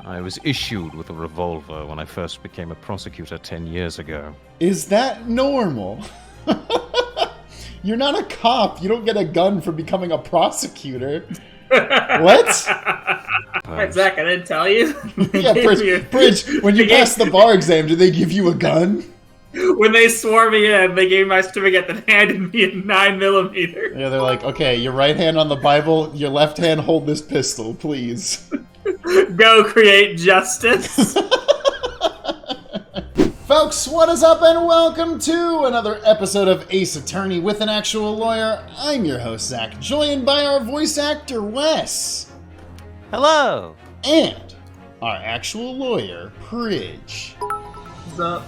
I was issued with a revolver when I first became a prosecutor 10 years ago. Is that normal? You're not a cop. You don't get a gun for becoming a prosecutor. What? Wait, Zach, I didn't tell you. Yeah, Bridge, when you passed the bar exam, did they give you a gun? When they swore me in, they gave me my certificate that handed me a 9mm. Yeah, they're like, okay, your right hand on the Bible, your left hand hold this pistol, please. Go create justice. Folks, what is up and welcome to another episode of Ace Attorney with an actual lawyer. I'm your host, Zach, joined by our voice actor, Wes. Hello! And our actual lawyer, Bridge. What's up?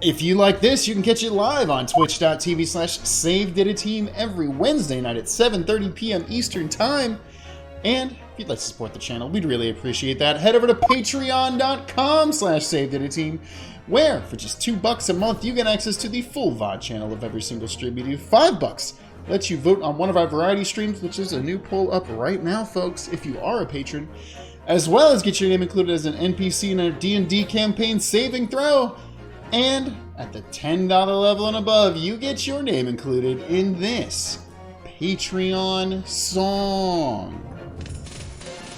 If you like this, you can catch it live on twitch.tv/SaveDataTeam every Wednesday night at 7:30 p.m. Eastern Time. And if you'd like to support the channel, we'd really appreciate that. Head over to patreon.com/SaveDataTeam, where for just $2 a month, you get access to the full VOD channel of every single stream we do. $5 lets you vote on one of our variety streams, which is a new poll up right now, folks, if you are a patron, as well as get your name included as an NPC in a D&D campaign saving throw. And at the $10 level and above, you get your name included in this Patreon song.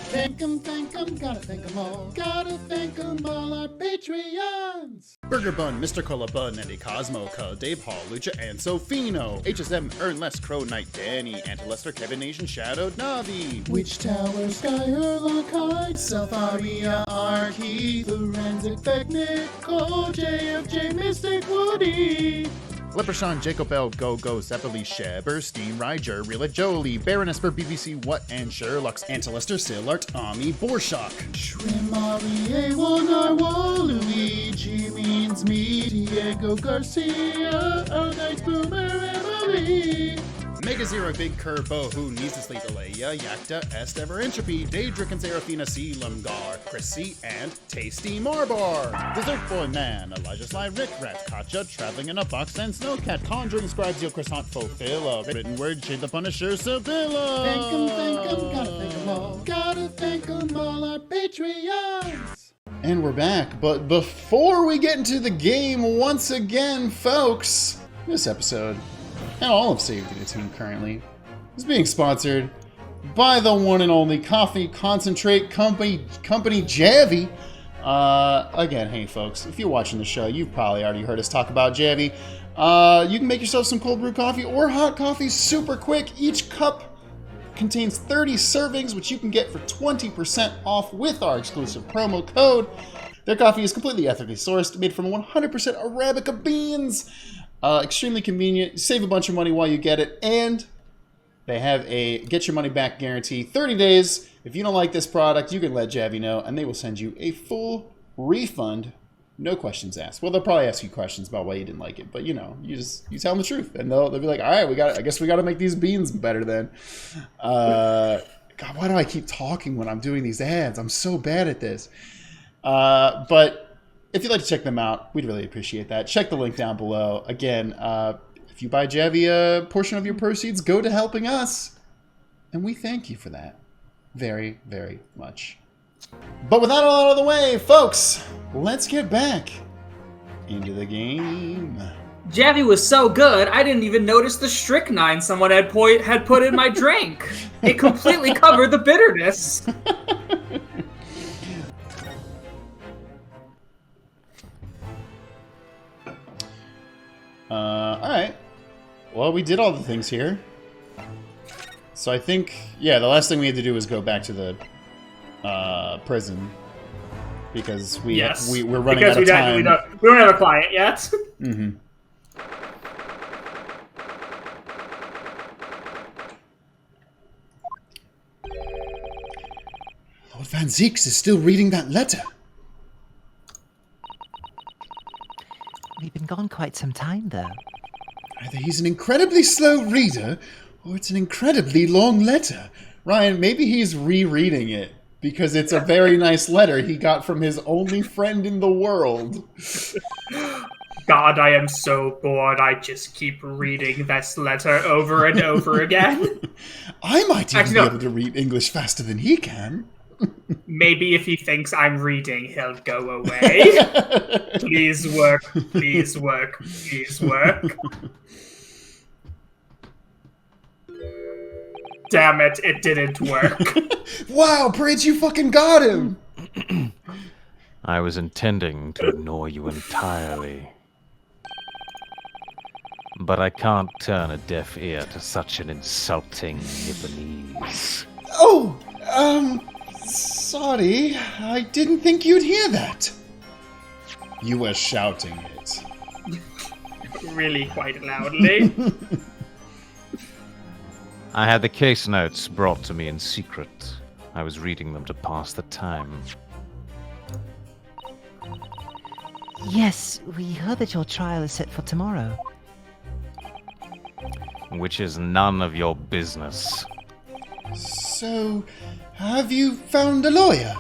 Thank 'em, gotta thank 'em all. Gotta thank 'em all, our Patreons. Burger Bun, Mr. Cola Bun, Eddie Cosmo, Dave Hall, Lucha, and Sofino. HSM, Ernless, Crow Knight, Danny, Antilester, Kevin Nation, Shadowed, Navi. Witch Tower, Sky, Herlock, Hyde, Self, Aria, Arky, Forensic, Technic, Cole, JFJ, Mystic, Woody. Leprechaun, Jacob L, Go, Zeppeli, Sheberstein, Ryger, Rilla Jolie, Baron Esper, BBC, What, and Sherlock's, Antilester, Sillart, Ami, Borshock, Shrimari, A1, Narwhal, Luigi, Means Me, Diego Garcia, Nice Boomer, Emily, Mega Zero, Big Curbo, Who Needs to Sleep, Alea, Yakta, Estever, Entropy, Daedric and Serafina, Sealamgar, Chrissy, and Tasty Marbar. Dessert Boy Man, Elijah Sly, Rick Rat, Katja, Traveling in a Box, and Snowcat, Conjuring Scribes, Yo Croissant, Fulfilla, Written Word, Shade the Punisher, Sibylla. Thank 'em, gotta thank 'em all. Gotta thank 'em all, our Patreons. And we're back, but before we get into the game once again, folks, this episode, and all of Save Data Team currently, is being sponsored by the one and only coffee concentrate company Javi. Again, hey folks, if you're watching the show, you've probably already heard us talk about Javi. You can make yourself some cold brew coffee or hot coffee super quick. Each cup contains 30 servings, which you can get for 20% off with our exclusive promo code. Their coffee is completely ethically sourced, made from 100% Arabica beans. Extremely convenient, save a bunch of money while you get it, and they have a get your money back guarantee, 30 days. If you don't like this product, you can let Javi know, and they will send you a full refund, no questions asked. Well, they'll probably ask you questions about why you didn't like it, but you know, you tell them the truth, and they'll be like, all right, I guess we got to make these beans better then. God, why do I keep talking when I'm doing these ads? I'm so bad at this. But if you'd like to check them out, we'd really appreciate that. Check the link down below. Again, if you buy Javi, a portion of your proceeds go to helping us. And we thank you for that very, very much. But with that all out of the way, folks, let's get back into the game. Javi was so good, I didn't even notice the strychnine someone had put in my drink. It completely covered the bitterness. Alright. Well, we did all the things here. So I think, yeah, the last thing we had to do was go back to the prison. Because we're running out of time. We don't have a client yet. Mm-hmm. Lord Van Zieks is still reading that letter. We've been gone quite some time, though. Either he's an incredibly slow reader, or it's an incredibly long letter. Ryan, maybe he's rereading it, because it's a very nice letter he got from his only friend in the world. God, I am so bored. I just keep reading this letter over and over again. I might even be able to read English faster than he can. Maybe if he thinks I'm reading, he'll go away. Please work, please work, please work. Damn it, it didn't work. Wow, Bridge, you fucking got him! I was intending to ignore you entirely. But I can't turn a deaf ear to such an insulting Nipponese. Oh, sorry. I didn't think you'd hear that. You were shouting it. Really quite loudly. I had the case notes brought to me in secret. I was reading them to pass the time. Yes, we heard that your trial is set for tomorrow. Which is none of your business. So, have you found a lawyer?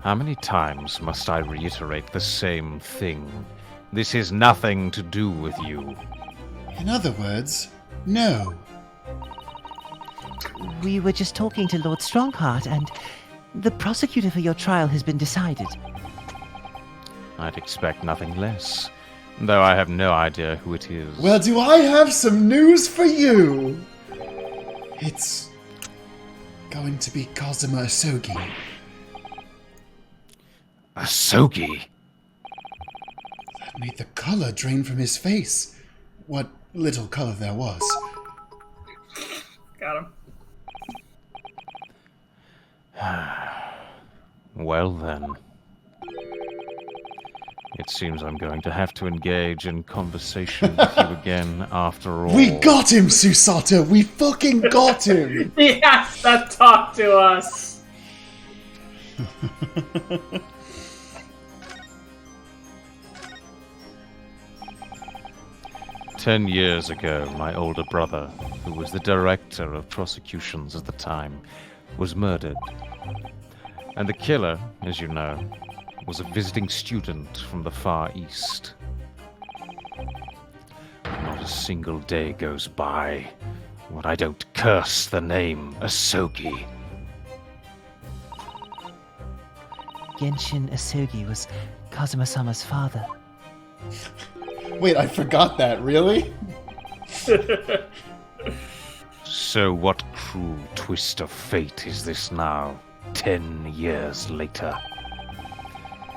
How many times must I reiterate the same thing? This is nothing to do with you. In other words, no. We were just talking to Lord Strongheart, and the prosecutor for your trial has been decided. I'd expect nothing less, though I have no idea who it is. Well, do I have some news for you? It's going to be Cosima Asogi. Asogi? That made the color drain from his face. What little color there was. Got him. Well then. It seems I'm going to have to engage in conversation with you again after all. We got him, Susata! We fucking got him! He has to talk to us. 10 years ago, my older brother, who was the director of prosecutions at the time, was murdered. And the killer, as you know, was a visiting student from the Far East. Not a single day goes by when I don't curse the name Asogi. Genshin Asogi was Kazuma-sama's father. Wait, I forgot that, really? So what cruel twist of fate is this now, 10 years later?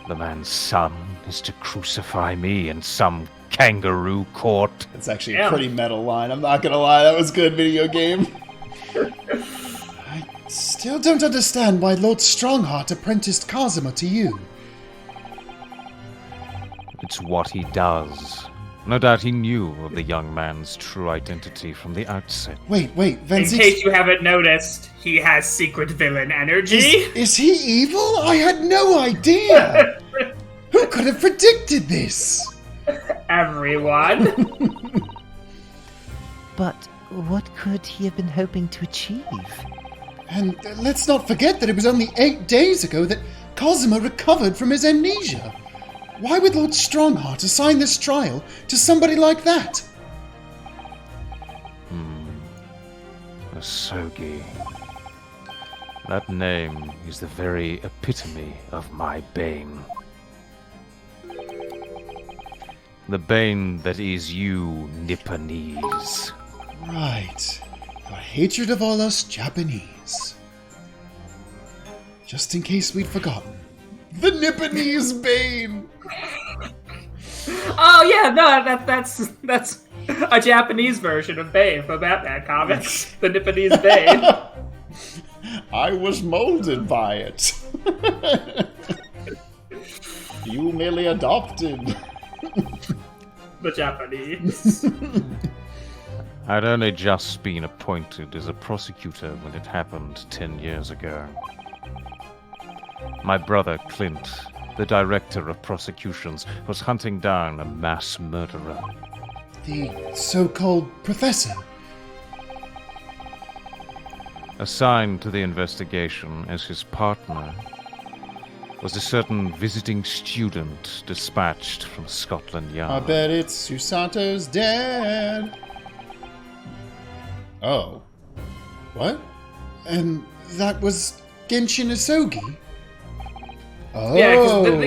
The man's son is to crucify me in some kangaroo court. It's actually a pretty metal line, I'm not gonna lie, that was good, video game. I still don't understand why Lord Strongheart apprenticed Kazuma to you. It's what he does. No doubt he knew of the young man's true identity from the outset. Wait, In Zieks, case you haven't noticed, he has secret villain energy. is he evil? I had no idea! Who could have predicted this? Everyone. But what could he have been hoping to achieve? And let's not forget that it was only 8 days ago that Kazuma recovered from his amnesia. Why would Lord Strongheart assign this trial to somebody like that? Asogi. That name is the very epitome of my bane. The bane that is you, Nipponese. Right. Your hatred of all us Japanese. Just in case we'd forgotten. The Nipponese Bane! Oh yeah, no, that's a Japanese version of Bane from Batman comics. The Nipponese Bane. I was molded by it. You merely adopted. The Japanese. I'd only just been appointed as a prosecutor when it happened 10 years ago. My brother, Clint, the director of prosecutions, was hunting down a mass murderer. The so-called professor. Assigned to the investigation as his partner was a certain visiting student dispatched from Scotland I Yard. bet it's Susato's dad. Oh. What? And that was Genshin Isogi? Oh. Yeah,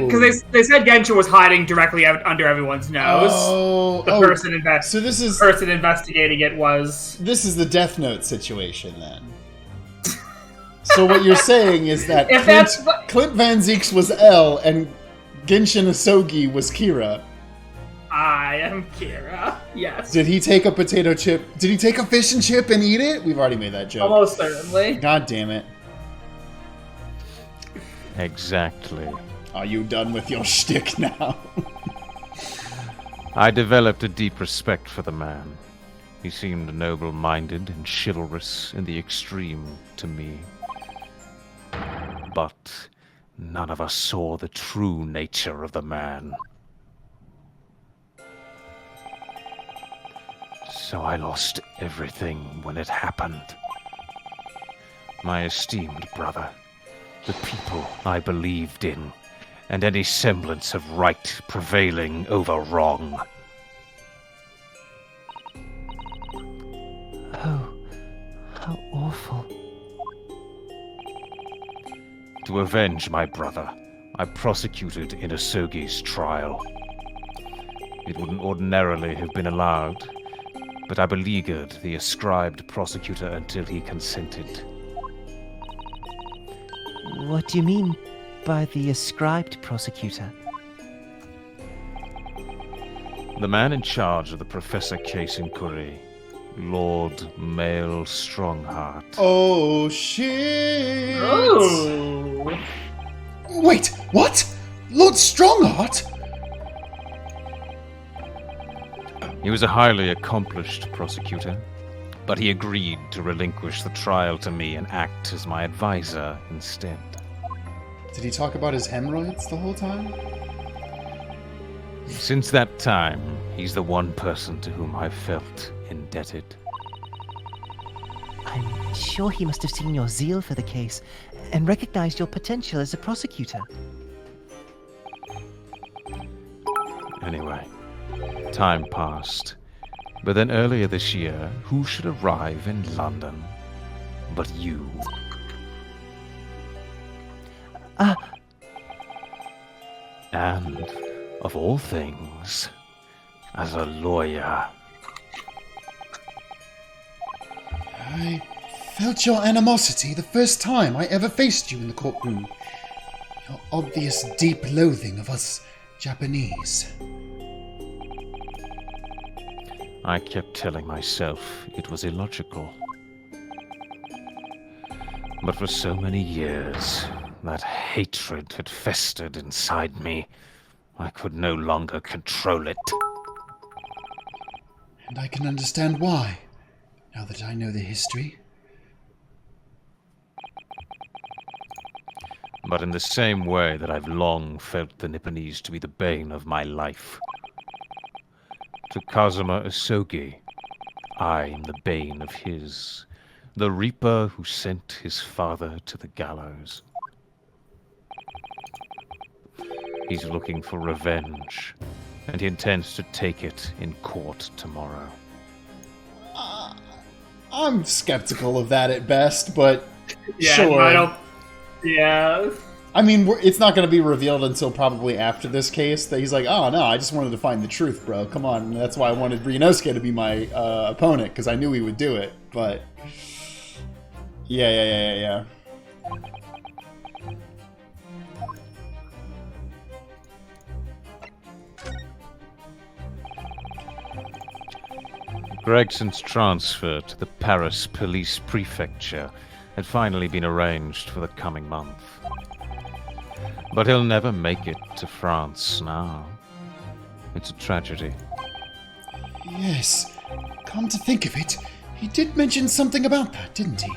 because they said Genshin was hiding directly under everyone's nose. Oh. The person So this is person investigating it was... This is the Death Note situation, then. So what you're saying is that Clint Van Zieks was L and Genshin Isogi was Kira. I am Kira. Yes. Did he take a potato chip? Did he take a fish and chip and eat it? We've already made that joke. Almost certainly. God damn it. Exactly. Are you done with your shtick now? I developed a deep respect for the man. He seemed noble-minded and chivalrous in the extreme to me. But none of us saw the true nature of the man. So I lost everything when it happened. My esteemed brother, the people I believed in, and any semblance of right prevailing over wrong. Oh, how awful. To avenge my brother, I prosecuted Inosugi's trial. It wouldn't ordinarily have been allowed, but I beleaguered the ascribed prosecutor until he consented. What do you mean by the ascribed prosecutor? The man in charge of the Professor case inquiry, Lord Male Strongheart. Oh, shit! Oh. Wait, what? Lord Strongheart? He was a highly accomplished prosecutor, but he agreed to relinquish the trial to me and act as my advisor instead. Did he talk about his hemorrhoids the whole time? Since that time, he's the one person to whom I've felt indebted. I'm sure he must have seen your zeal for the case and recognized your potential as a prosecutor. Anyway, time passed. But then earlier this year, who should arrive in London but you? And, of all things, as a lawyer. I felt your animosity the first time I ever faced you in the courtroom. Your obvious deep loathing of us Japanese. I kept telling myself it was illogical. But for so many years, that hatred had festered inside me. I could no longer control it. And I can understand why, now that I know the history. But in the same way that I've long felt the Nipponese to be the bane of my life, to Kazuma Isogi, I am the bane of his, the reaper who sent his father to the gallows. He's looking for revenge, and he intends to take it in court tomorrow. I'm skeptical of that at best, but Yeah, sure. I don't... Yeah. I mean, it's not going to be revealed until probably after this case that he's like, oh no, I just wanted to find the truth, bro. Come on. And that's why I wanted Ryunosuke to be my opponent, because I knew he would do it. But yeah. Gregson's transfer to the Paris Police Prefecture had finally been arranged for the coming month. But he'll never make it to France now. It's a tragedy. Yes. Come to think of it, he did mention something about that, didn't he?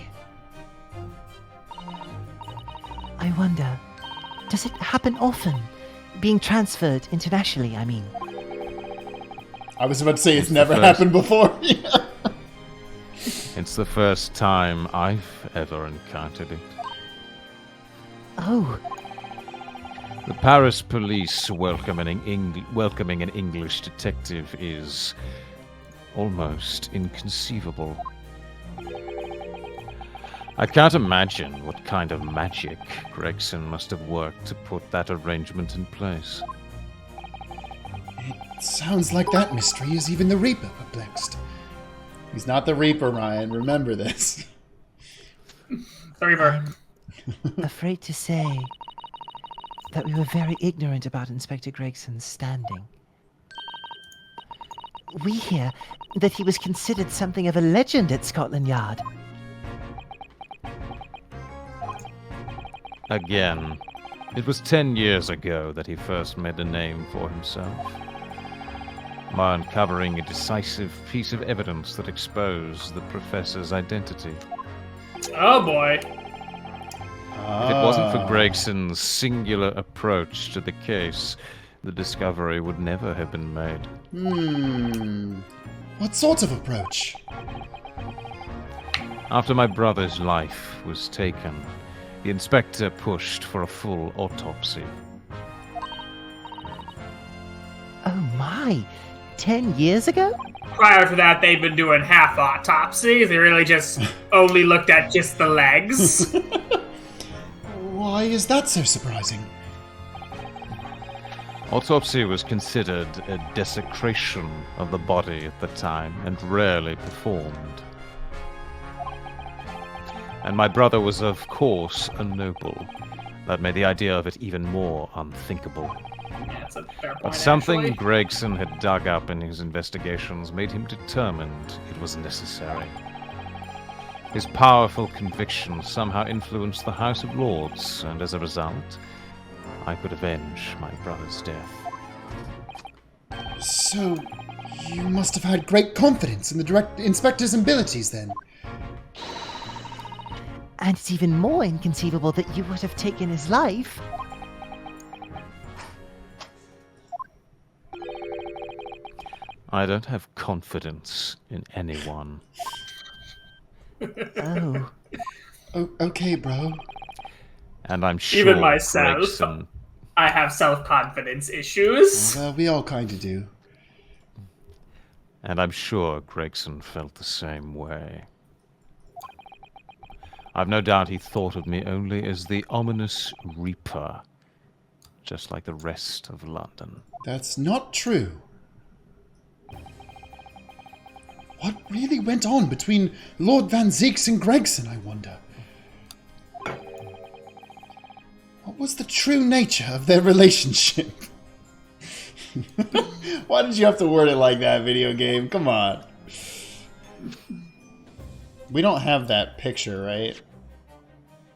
I wonder, does it happen often? Being transferred internationally, I mean. I was about to say it's the never first- happened before. It's the first time I've ever encountered it. Oh, The Paris police welcoming an English detective is almost inconceivable. I can't imagine what kind of magic Gregson must have worked to put that arrangement in place. It sounds like that mystery is even the Reaper perplexed. He's not the Reaper, Ryan. Remember this. The Reaper. Afraid to say that we were very ignorant about Inspector Gregson's standing. We hear that he was considered something of a legend at Scotland Yard. Again, it was 10 years ago that he first made a name for himself. By uncovering a decisive piece of evidence that exposed the professor's identity. Oh boy. If it wasn't for Gregson's singular approach to the case, the discovery would never have been made. What sort of approach? After my brother's life was taken, the inspector pushed for a full autopsy. Oh my! 10 years ago? Prior to that, they've been doing half autopsies. They really just only looked at just the legs. Why is that so surprising? Autopsy was considered a desecration of the body at the time and rarely performed. And my brother was, of course, a noble. That made the idea of it even more unthinkable. Yeah, that's a fair point, But something actually. Gregson had dug up in his investigations made him determined it was necessary. His powerful conviction somehow influenced the House of Lords, and as a result, I could avenge my brother's death. So, you must have had great confidence in the direct inspector's abilities then. And it's even more inconceivable that you would have taken his life. I don't have confidence in anyone. Oh. Oh, okay, bro. And I'm sure Even myself. Gregson... I have self-confidence issues. Well, we all kind of do. And I'm sure Gregson felt the same way. I've no doubt he thought of me only as the ominous Reaper, just like the rest of London. That's not true. What really went on between Lord Van Zieks and Gregson, I wonder? What was the true nature of their relationship? Why did you have to word it like that, video game? Come on. We don't have that picture, right?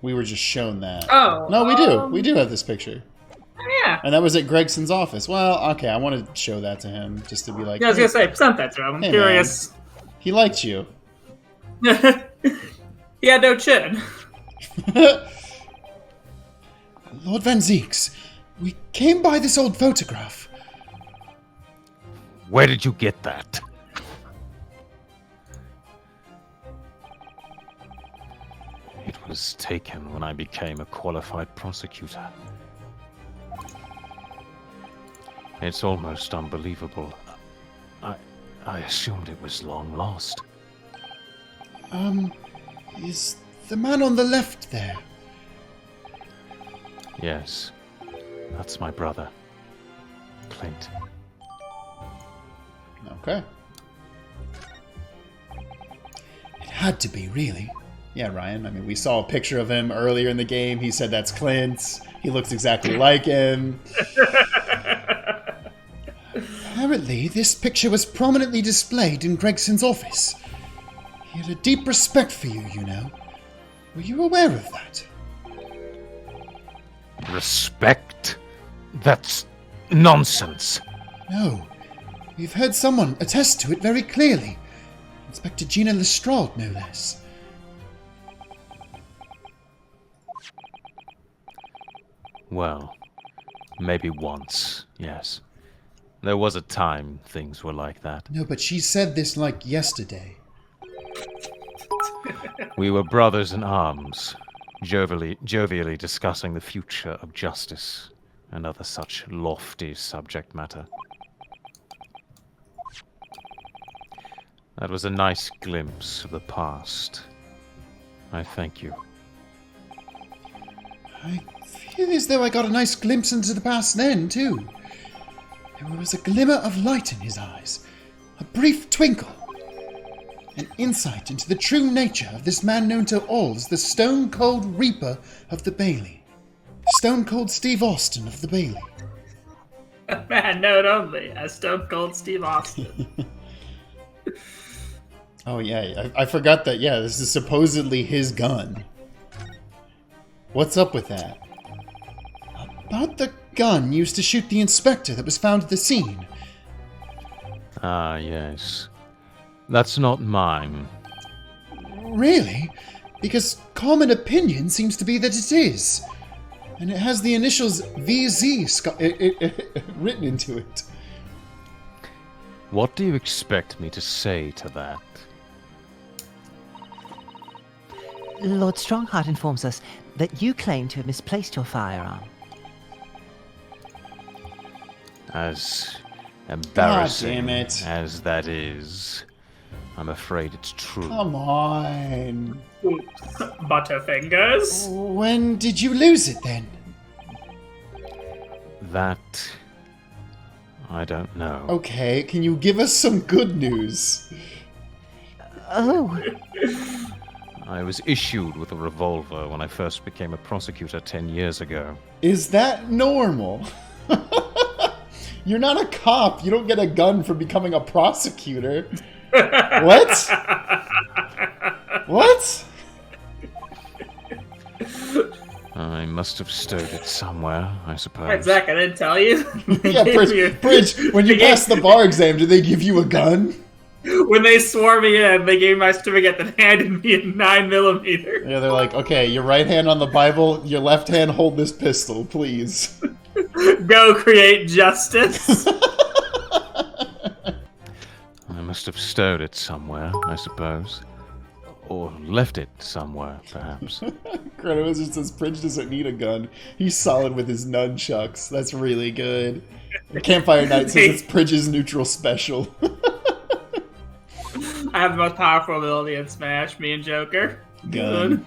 We were just shown that. Oh. No, we do. We do have this picture. Yeah. And that was at Gregson's office. Well, okay, I want to show that to him just to be like, Yeah, I was gonna say, present that to him. I'm Hey, curious. he liked you. He had no chin. Lord Van Zieks, we came by this old photograph. Where did you get that? It was taken when I became a qualified prosecutor. It's almost unbelievable. I assumed it was long lost. Is the man on the left there? Yes, that's my brother, Clint. Okay. It had to be, really. Yeah, Ryan. I mean, we saw a picture of him earlier in the game. He said that's Clint. He looks exactly like him. Apparently, this picture was prominently displayed in Gregson's office. He had a deep respect for you, you know. Were you aware of that? Respect? That's nonsense. No. We've heard someone attest to it very clearly. Inspector Gina Lestrade, no less. Well, maybe once, yes. There was a time things were like that. No, but she said this like yesterday. We were brothers in arms, jovially discussing the future of justice and other such lofty subject matter. That was a nice glimpse of the past. I thank you. I feel as though I got a nice glimpse into the past then, too. There was a glimmer of light in his eyes, a brief twinkle, an insight into the true nature of this man known to all as the Stone Cold Reaper of the Bailey. Stone Cold Steve Austin of the Bailey. A man known only as Stone Cold Steve Austin. Oh yeah, I forgot that, yeah, this is supposedly his gun. What's up with that? About the gun used to shoot the inspector that was found at the scene. Ah, yes. That's not mine. Really? Because common opinion seems to be that it is. And it has the initials VZ written into it. What do you expect me to say to that? Lord Strongheart informs us that you claim to have misplaced your firearm. As embarrassing it. as that is, I'm afraid it's true. Come on. Butterfingers. When did you lose it then? That... I don't know. Okay, can you give us some good news? Oh, I was issued with a revolver when I first became a prosecutor 10 years ago. Is that normal? You're not a cop. You don't get a gun for becoming a prosecutor. What? What? I must have stowed it somewhere, I suppose. Right, Zach, I didn't tell you. Yeah, Bridge, when you passed the bar exam, did they give you a gun? When they swore me in, they gave me my certificate that handed me a 9mm. Yeah, they're like, okay, your right hand on the Bible, your left hand hold this pistol, please. Go create justice. I must have stowed it somewhere, I suppose. Or left it somewhere, perhaps. Chrono just says Bridge doesn't need a gun. He's solid with his nunchucks. That's really good. Campfire Night says it's Bridge's neutral special. I have the most powerful ability in Smash, me and Joker. Gun.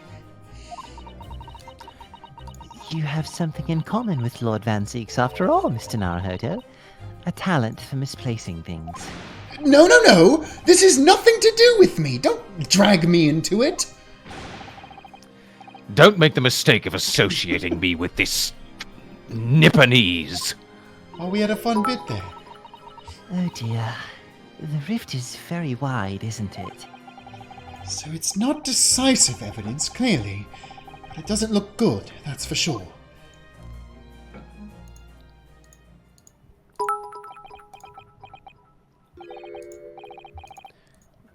you have something in common with Lord Van Zieks after all, Mr. Naruhodo. A talent for misplacing things. No, no, no! This has nothing to do with me! Don't drag me into it! Don't make the mistake of associating me with this Nipponese. Oh, we had a fun bit there. Oh dear. The rift is very wide, isn't it? So it's not decisive evidence, clearly. But it doesn't look good, that's for sure.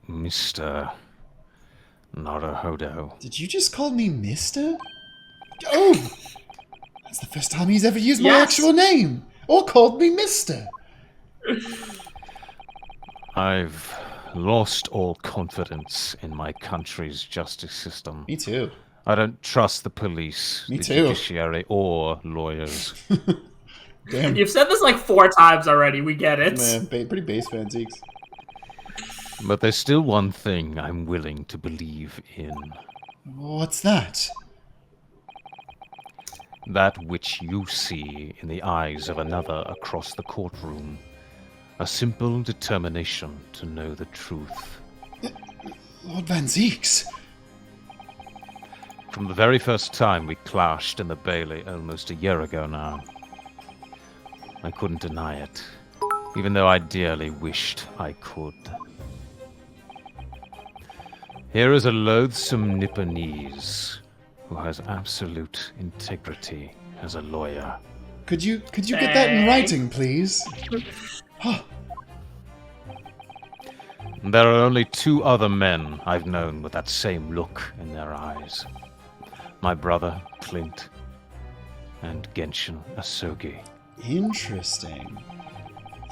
Mr. Naruhodo. Did you just call me Mister? Oh! That's the first time he's ever used my Yes. actual name! Or called me Mister! I've lost all confidence in my country's justice system. Me too. I don't trust the police, Me the too. judiciary, or lawyers. Damn. You've said this like 4 times already. We get it. Man, pretty base fan, Zieks. But there's still one thing I'm willing to believe in. What's that? That which you see in the eyes of another across the courtroom. A simple determination to know the truth. Lord Van Zieks. From the very first time we clashed in the Bailey almost a year ago now, I couldn't deny it, even though I dearly wished I could. Here is a loathsome Nipponese who has absolute integrity as a lawyer. Could you get that in writing, please? There are only 2 other men I've known with that same look in their eyes. My brother, Clint, and Genshin Asogi. Interesting.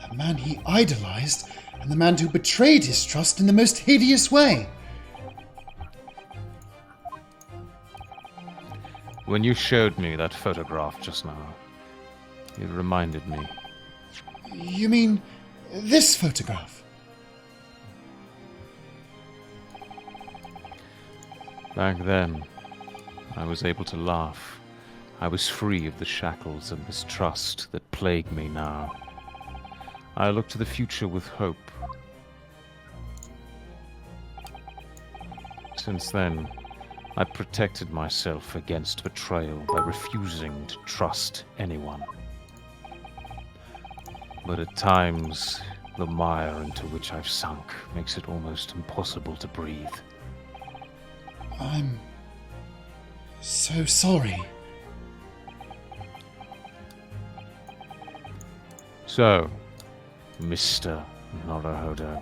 The man he idolized, and the man who betrayed his trust in the most hideous way. When you showed me that photograph just now, it reminded me. You mean this photograph? Back then, I was able to laugh. I was free of the shackles and mistrust that plague me now. I look to the future with hope. Since then, I protected myself against betrayal by refusing to trust anyone. But at times, the mire into which I've sunk makes it almost impossible to breathe. I'm so sorry. So, Mr. Naruhodo,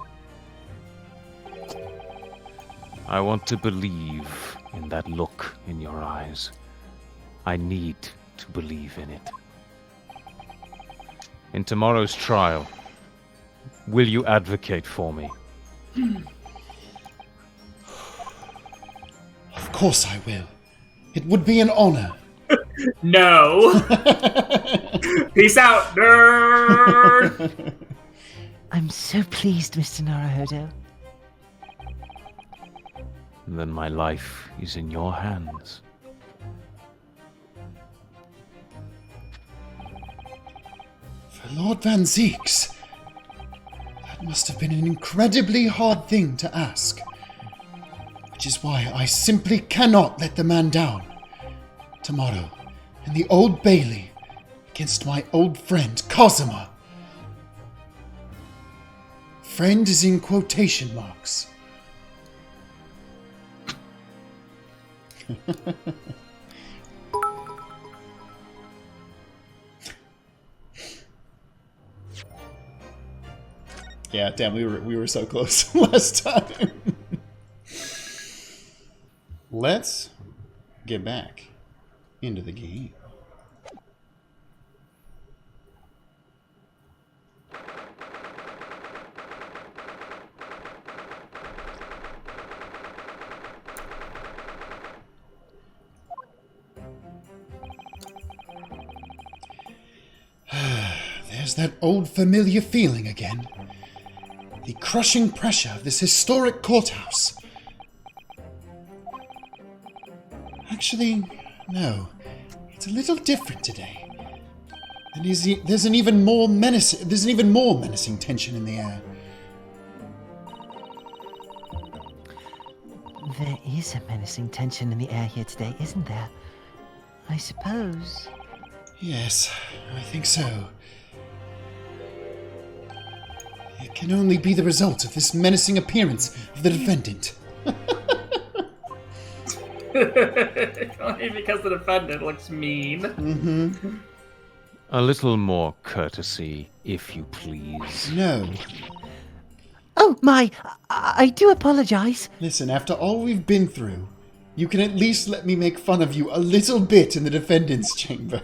I want to believe in that look in your eyes. I need to believe in it. In tomorrow's trial, will you advocate for me? Of course I will. It would be an honor. No. Peace out, nerd. I'm so pleased, Mr. Naruhodo. Then my life is in your hands. For Lord Van Zieks, that must have been an incredibly hard thing to ask. Which is why I simply cannot let the man down. Tomorrow, in the Old Bailey, against my old friend, Cosima. Friend is in quotation marks. Yeah, damn, we were so close last time. Let's get back into the game. There's that old familiar feeling again. The crushing pressure of this historic courthouse. Actually, no. It's a little different today. There's an even more menacing tension in the air. There is a menacing tension in the air here today, isn't there? I suppose. Yes, I think so. It can only be the result of this menacing appearance of the defendant. Only because the defendant looks mean. Mm-hmm. A little more courtesy, if you please. No. Oh, I do apologize. Listen, after all we've been through, you can at least let me make fun of you a little bit in the defendant's chamber.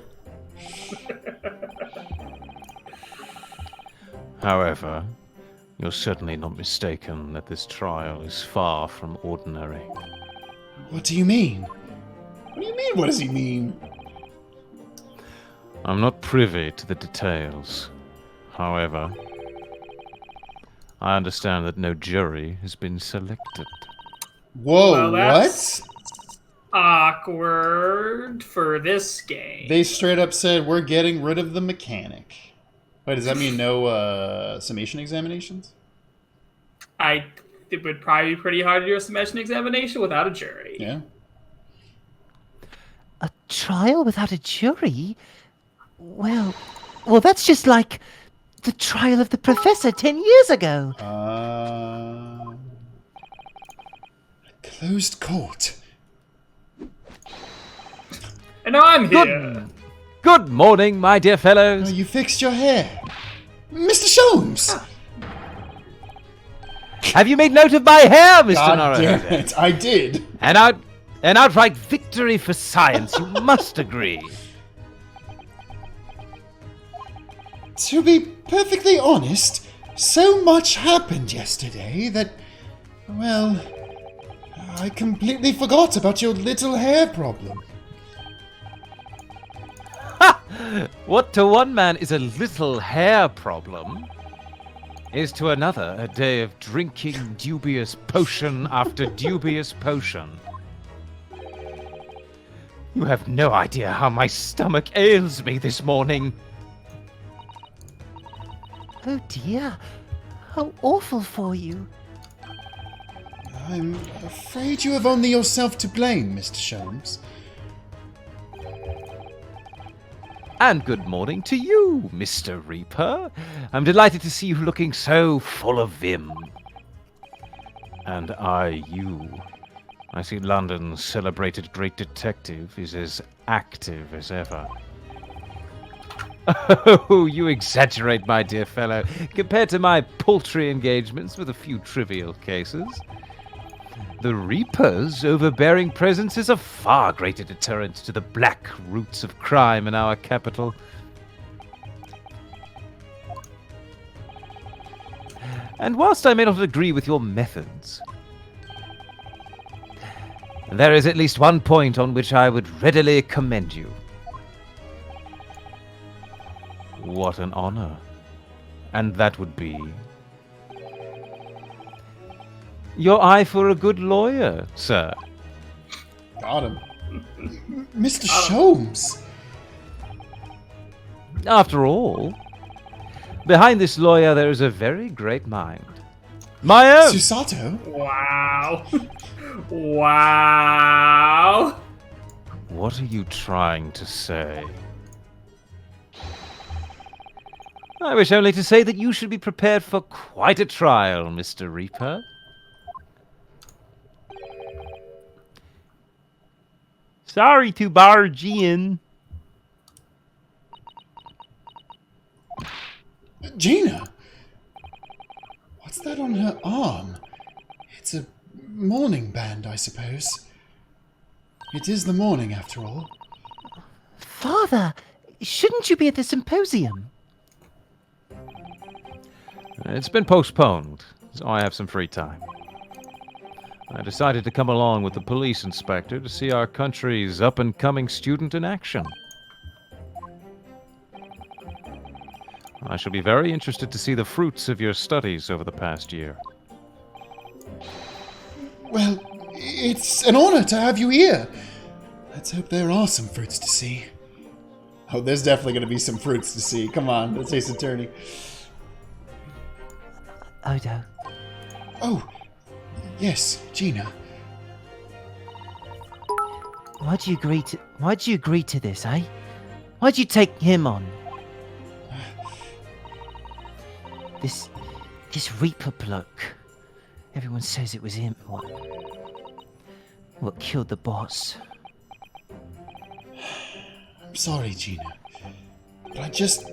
However, you're certainly not mistaken that this trial is far from ordinary. What do you mean? What do you mean, what does he mean? I'm not privy to the details. However, I understand that no jury has been selected. Whoa, Well, that's what? awkward for this game. They straight up said, we're getting rid of the mechanic. Wait, does that mean no summation examinations? It would probably be pretty hard to do a submission examination without a jury. Yeah. A trial without a jury? Well, that's just like the trial of the professor 10 years ago. A closed court. And now I'm here. Good morning, my dear Oh, fellows. you fixed your hair. Mr. Sholmes! Have you made note of my hair, Mr. God damn Naruhodo? it, I did. An outright victory for science, you must agree. To be perfectly honest, so much happened yesterday that, well, I completely forgot about your little hair problem. What to one man is a little hair problem, is to another a day of drinking dubious potion after dubious potion. You have no idea how my stomach ails me this morning. Oh dear. How awful for you. I'm afraid you have only yourself to blame, Mr. Sholmes. And good morning to you, Mr. Reaper. I'm delighted to see you looking so full of vim. And you. I see London's celebrated great detective is as active as ever. Oh, you exaggerate, my dear fellow, compared to my paltry engagements with a few trivial cases. The Reaper's overbearing presence is a far greater deterrent to the black roots of crime in our capital. And whilst I may not agree with your methods, there is at least one point on which I would readily commend you. What an honor. And that would be your eye for a good lawyer, sir. Got him. Mr. Sholmes! After all, behind this lawyer there is a very great mind. My own! Susato? Wow. Wow. What are you trying to say? I wish only to say that you should be prepared for quite a trial, Mr. Reaper. Sorry to barge in. Gina! What's that on her arm? It's a mourning band, I suppose. It is the morning, after all. Father, shouldn't you be at the symposium? It's been postponed, so I have some free time. I decided to come along with the police inspector to see our country's up-and-coming student in action. I shall be very interested to see the fruits of your studies over the past year. Well, it's an honor to have you here. Let's hope there are some fruits to see. Oh, there's definitely going to be some fruits to see. Come on, let's Ace Attorney. Odo, Oh, yes, Gina. why'd you agree to this, eh? Why'd you take him on? This Reaper bloke. Everyone says it was him. What killed the boss? I'm sorry, Gina. But I just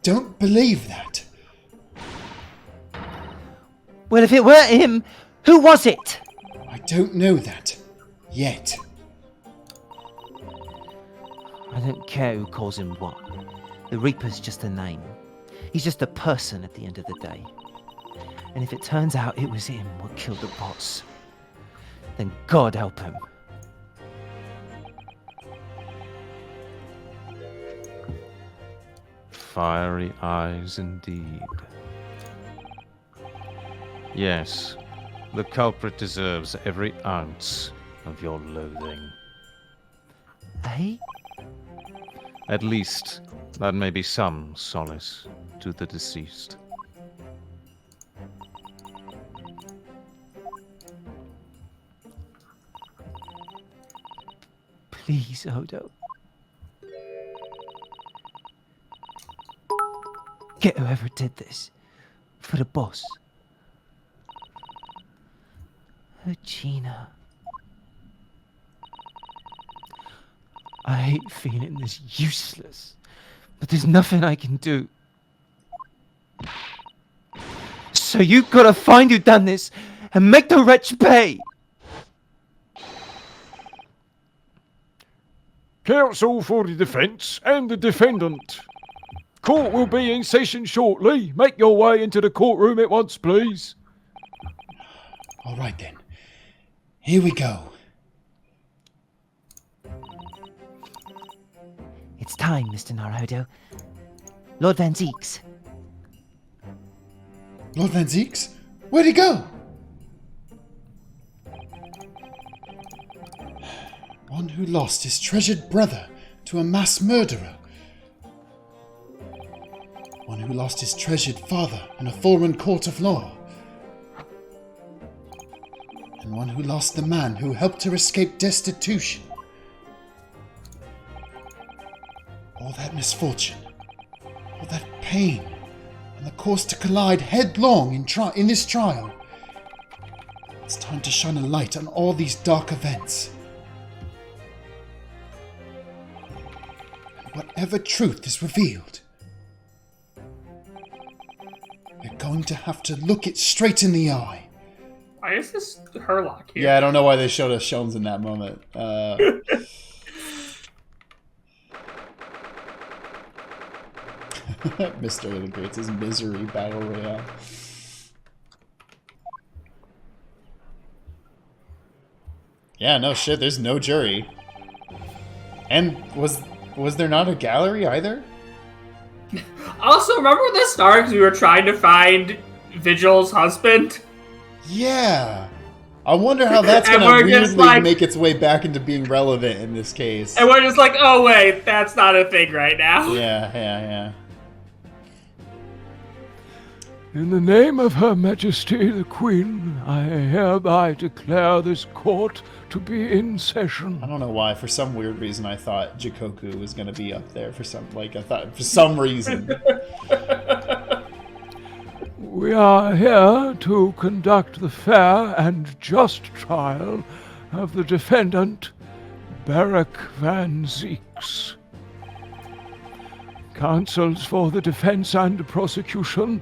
don't believe that. Well, if it weren't him, who was it? I don't know that. Yet. I don't care who calls him what. The Reaper's just a name. He's just a person at the end of the day. And if it turns out it was him what killed the boss, then God help him. Fiery eyes indeed. Yes, the culprit deserves every ounce of your loathing. Eh? At least, that may be some solace to the deceased. Please, Odo. Get whoever did this. For the boss. Oh, Gina. I hate feeling this useless, but there's nothing I can do. So you've got to find who done this and make the wretch pay. Counsel for the defence and the defendant. Court will be in session shortly. Make your way into the courtroom at once, please. All right then. Here we go. It's time, Mr. Naruhodo. Lord Van Zieks. Lord Van Zieks? Where'd he go? One who lost his treasured brother to a mass murderer. One who lost his treasured father in a foreign court of law. And one who lost the man who helped her escape destitution. All that misfortune, all that pain, and the course to collide headlong in this trial. It's time to shine a light on all these dark events. And whatever truth is revealed, we're going to have to look it straight in the eye. Why is this Herlock here? Yeah, I don't know why they showed us Shones in that moment. Mr. Integrates his misery battle royale. Yeah, no shit, there's no jury. And was there not a gallery either? Also, remember when this started because we were trying to find Vigil's husband? Yeah. I wonder how that's And gonna we're just weirdly like- make its way back into being relevant in this case. And we're just like, oh wait, that's not a thing right now. Yeah. In the name of Her Majesty the Queen, I hereby declare this court to be in session. I don't know why. For some weird reason, I thought Jikoku was gonna be up there for some reason. We are here to conduct the fair and just trial of the defendant, Barack Van Zieks. Counsels for the defense and prosecution,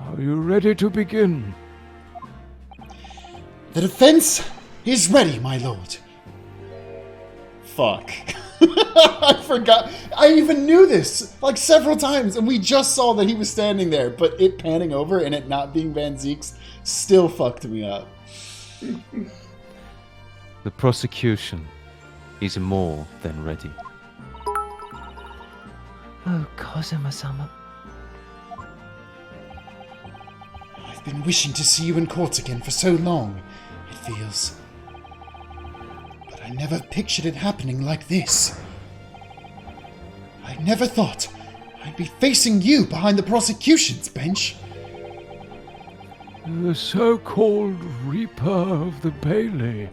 are you ready to begin? The defense is ready, my lord. Fuck. I forgot. I even knew this like several times, and we just saw that he was standing there, but it panning over and it not being Van Zieks still fucked me up. The prosecution is more than ready. Oh, Kazuma-sama. I've been wishing to see you in court again for so long, it feels. But I never pictured it happening like this. I never thought I'd be facing you behind the prosecution's bench. The so-called Reaper of the Bailey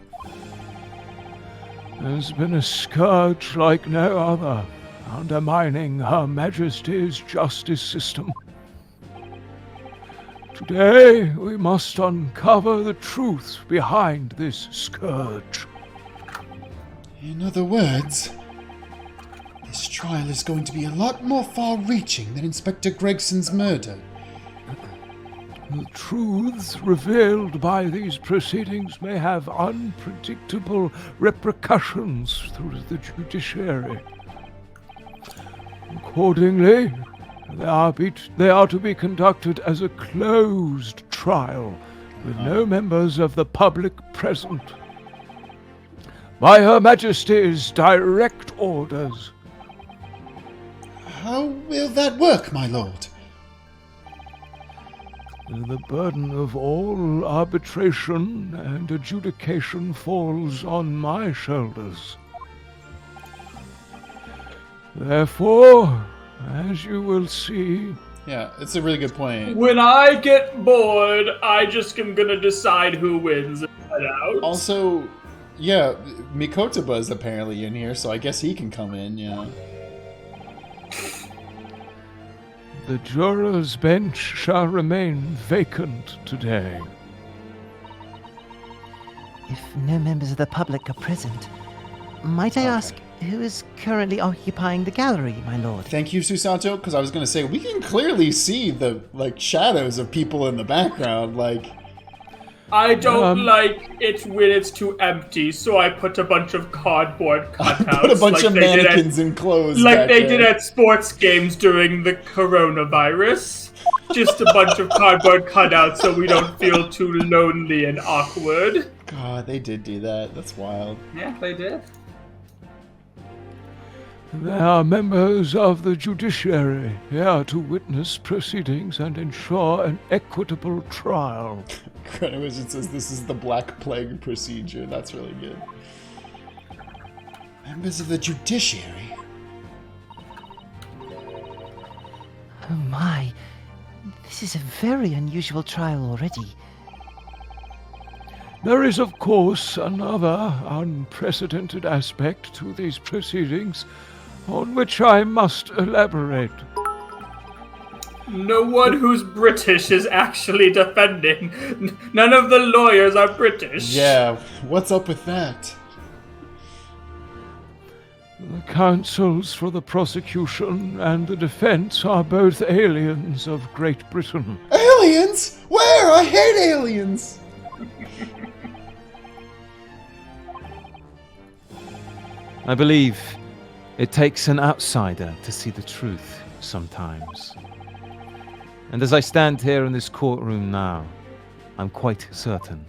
has been a scourge like no other, undermining Her Majesty's justice system. Today, we must uncover the truth behind this scourge. In other words, this trial is going to be a lot more far-reaching than Inspector Gregson's murder. The truths revealed by these proceedings may have unpredictable repercussions through the judiciary. Accordingly, they are to be conducted as a closed trial, with no members of the public present. By Her Majesty's direct orders. How will that work, my lord? The burden of all arbitration and adjudication falls on my shoulders. Therefore, as you will see... Yeah, it's a really good point. When I get bored, I just am gonna decide who wins and head out. Also, yeah, Mikotaba is apparently in here, so I guess he can come in, yeah. The juror's bench shall remain vacant today. If no members of the public are present, might I ask who is currently occupying the gallery, my lord? Thank you, Susanto, because I was going to say, we can clearly see the, shadows of people in the background, I don't like it when it's too empty, so I put a bunch of cardboard cutouts. Put a bunch like of they did mannequins in clothes Like back they there. did at sports games during the coronavirus. Just a bunch of cardboard cutouts so we don't feel too lonely and awkward. God, they did do that. That's wild. Yeah, they did. They are members of the judiciary, here to witness proceedings and ensure an equitable trial. Greenwich says this is the Black Plague procedure. That's really good. Members of the judiciary? Oh my. This is a very unusual trial already. There is, of course, another unprecedented aspect to these proceedings on which I must elaborate. No one who's British is actually defending. None of the lawyers are British. Yeah, what's up with that? The counsels for the prosecution and the defense are both aliens of Great Britain. Aliens? Where? I hate aliens! I believe it takes an outsider to see the truth sometimes. And as I stand here in this courtroom now, I'm quite certain.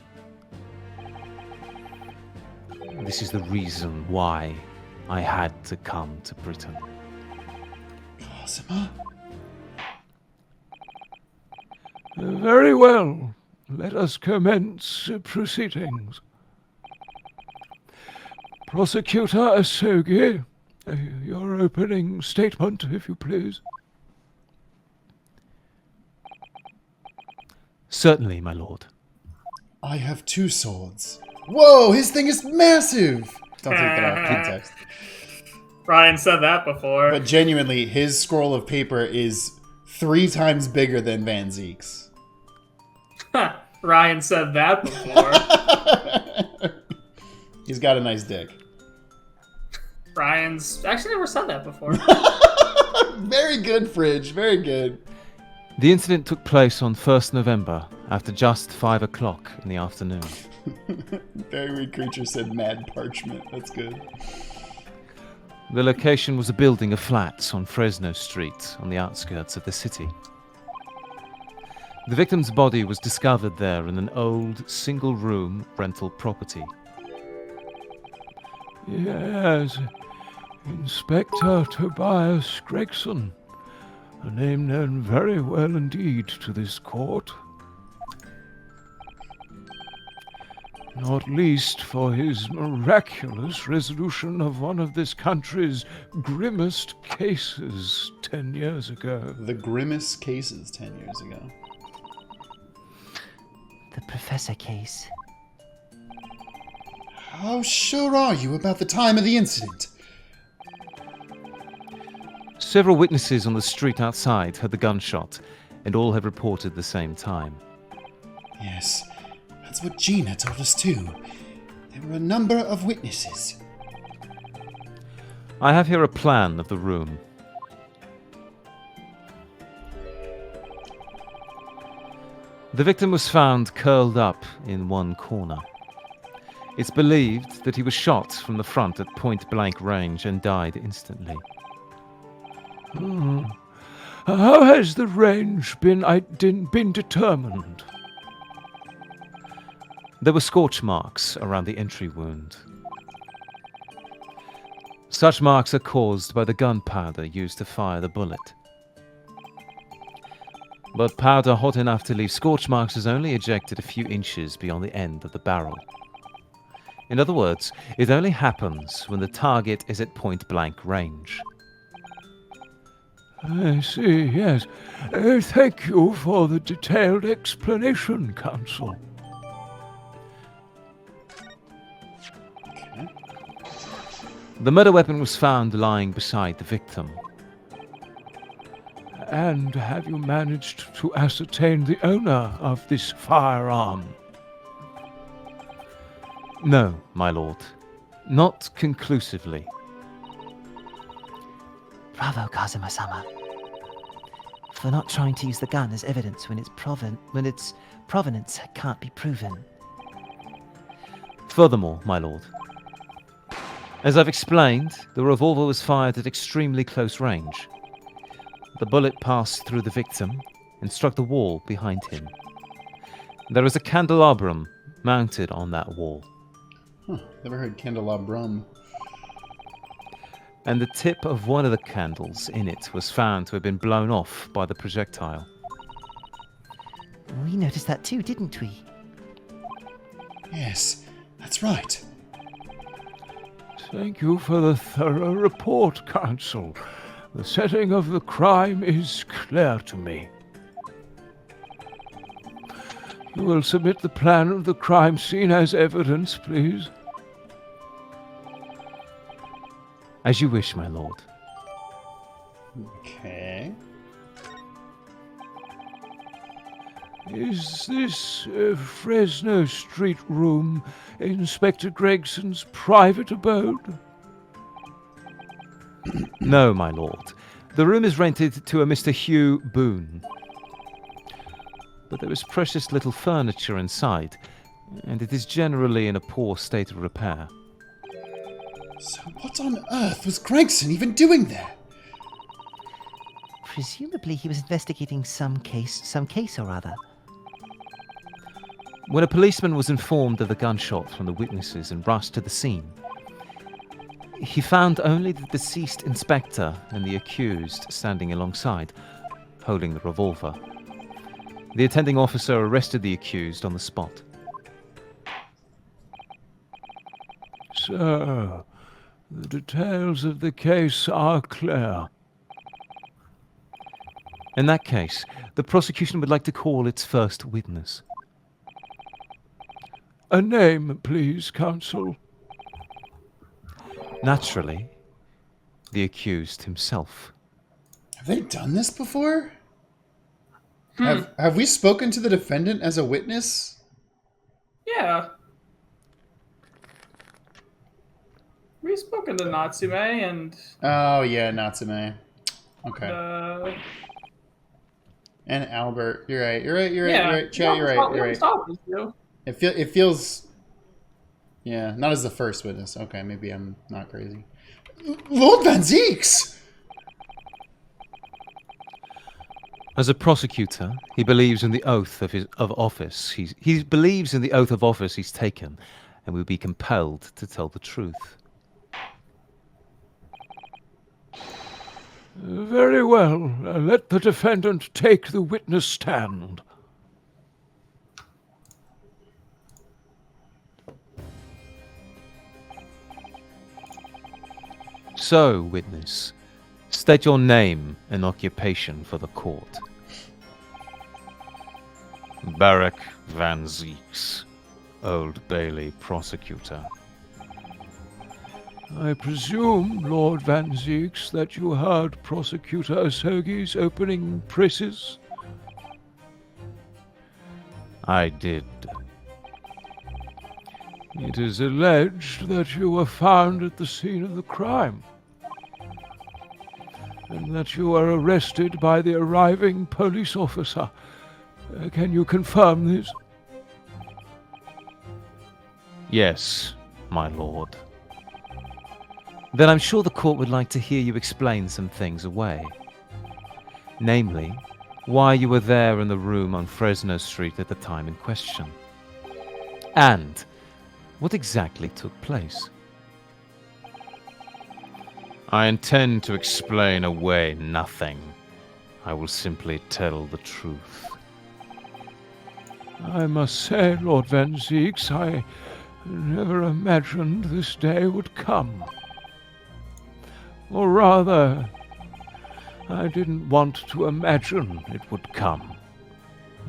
This is the reason why I had to come to Britain. Cosima? Very well. Let us commence proceedings. Prosecutor Asogi, your opening statement, if you please. Certainly, my lord. I have 2 swords. Whoa, his thing is massive! Don't take that out of context. Ryan said that before. But genuinely, his scroll of paper is 3 times bigger than Van Zieks. Ryan said that before. He's got a nice dick. Ryan's actually never said that before. Very good, Fridge. Very good. The incident took place on 1st November, after just 5 o'clock in the afternoon. Very Weird Creature said mad parchment. That's good. The location was a building of flats on Fresno Street, on the outskirts of the city. The victim's body was discovered there in an old, single-room rental property. Yes, Inspector Tobias Gregson, a name known very well indeed to this court. Not least for his miraculous resolution of one of this country's grimmest cases 10 years ago. The grimmest cases 10 years ago. The Professor case. How sure are you about the time of the incident? Several witnesses on the street outside heard the gunshot, and all have reported the same time. Yes, that's what Gina told us too. There were a number of witnesses. I have here a plan of the room. The victim was found curled up in one corner. It's believed that he was shot from the front at point-blank range and died instantly. How has the range been determined? There were scorch marks around the entry wound. Such marks are caused by the gunpowder used to fire the bullet. But powder hot enough to leave scorch marks is only ejected a few inches beyond the end of the barrel. In other words, it only happens when the target is at point-blank range. I see, yes. Thank you for the detailed explanation, Counsel. The murder weapon was found lying beside the victim. And have you managed to ascertain the owner of this firearm? No, my lord. Not conclusively. Bravo, Kazuma-sama. For not trying to use the gun as evidence when its provenance can't be proven. Furthermore, my lord, as I've explained, the revolver was fired at extremely close range. The bullet passed through the victim and struck the wall behind him. There is a candelabrum mounted on that wall. Never heard candelabrum. And the tip of one of the candles in it was found to have been blown off by the projectile. We noticed that too, didn't we? Yes, that's right. Thank you for the thorough report, Counsel. The setting of the crime is clear to me. You will submit the plan of the crime scene as evidence, please. As you wish, my lord. Okay. Is this Fresno Street room Inspector Gregson's private abode? No, my lord. The room is rented to a Mr. Hugh Boone. But there is precious little furniture inside, and it is generally in a poor state of repair. So what on earth was Gregson even doing there? Presumably he was investigating some case or other. When a policeman was informed of the gunshot from the witnesses and rushed to the scene, he found only the deceased inspector and the accused standing alongside, holding the revolver. The attending officer arrested the accused on the spot. Sir, the details of the case are clear. In that case, the prosecution would like to call its first witness. A name, please, Counsel. Naturally, the accused himself. Have they done this before? Have we spoken to the defendant as a witness? Yeah. We've spoken to Natsume and Oh yeah, Natsume. Okay. And Albert. You're right. You're right. Chad, you're right. It feels. Yeah, not as the first witness. Okay, maybe I'm not crazy. Lord Van Zieks! As a prosecutor, he believes in the oath of office. He believes in the oath of office he's taken, and will be compelled to tell the truth. Very well. Let the defendant take the witness stand. So, witness, state your name and occupation for the court. Barrack Van Zieks, Old Bailey prosecutor. I presume, Lord Van Zieks, that you heard Prosecutor Osogi's opening précis? I did. It is alleged that you were found at the scene of the crime, and that you were arrested by the arriving police officer. Can you confirm this? Yes, my lord. Then I'm sure the court would like to hear you explain some things away. Namely, why you were there in the room on Fresno Street at the time in question. And what exactly took place. I intend to explain away nothing. I will simply tell the truth. I must say, Lord Van Zieks, I never imagined this day would come. Or rather, I didn't want to imagine it would come.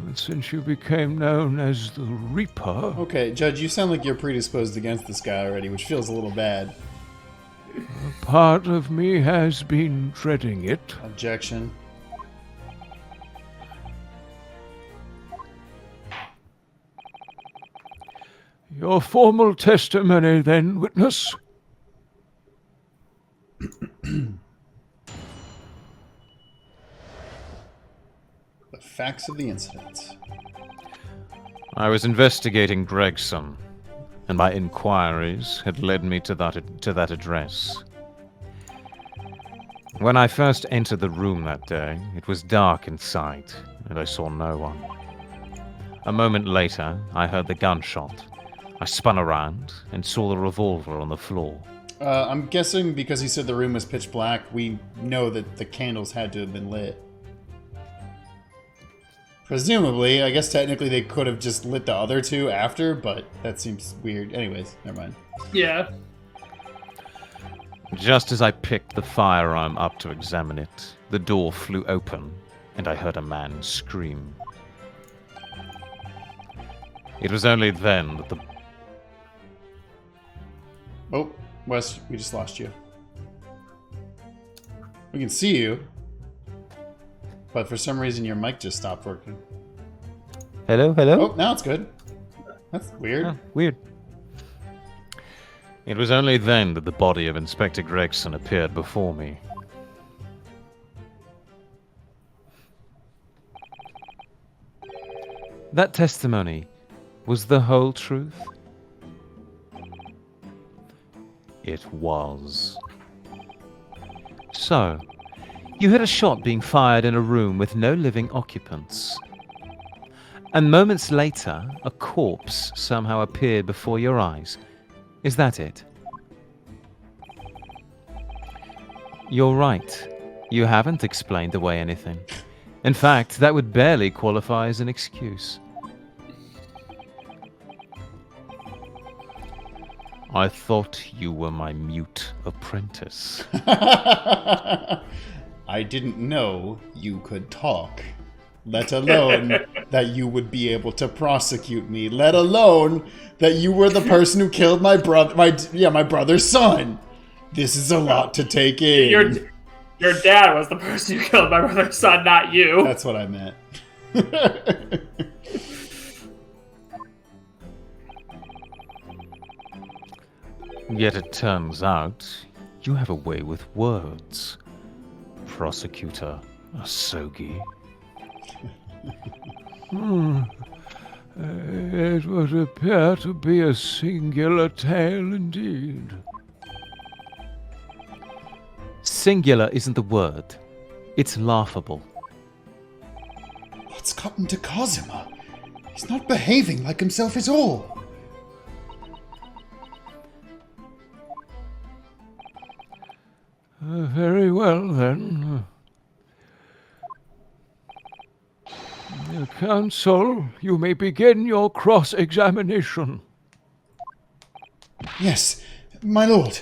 But since you became known as the Reaper... Okay, Judge, you sound like you're predisposed against this guy already, which feels a little bad. A part of me has been dreading it. Objection. Your formal testimony, then, witness. The facts of the incident. I was investigating Gregson, and my inquiries had led me to that address. When I first entered the room that day, it was dark inside, and I saw no one. A moment later, I heard the gunshot. I spun around and saw the revolver on the floor. I'm guessing because he said the room was pitch black, we know that the candles had to have been lit. Presumably, I guess technically they could have just lit the other two after, but that seems weird. Anyways, never mind. Yeah. Just as I picked the firearm up to examine it, the door flew open, and I heard a man scream. It was only then that the... Oh, Wes, we just lost you. We can see you, but for some reason your mic just stopped working. Hello, hello? Oh, now it's good. That's weird. Oh, weird. It was only then that the body of Inspector Gregson appeared before me. That testimony was the whole truth? It was. So, you heard a shot being fired in a room with no living occupants. And moments later, a corpse somehow appeared before your eyes. Is that it? You're right. You haven't explained away anything. In fact, that would barely qualify as an excuse. I thought you were my mute apprentice. I didn't know you could talk. Let alone that you would be able to prosecute me. Let alone that you were the person who killed my brother's son. This is a lot to take in. Your dad was the person who killed my brother's son, not you. That's what I meant. Yet it turns out you have a way with words, Prosecutor Asogi. It would appear to be a singular tale indeed. Singular isn't the word. It's laughable. What's gotten to Kazuma? He's not behaving like himself at all. Very well, then. Counsel, you may begin your cross-examination. Yes, my lord.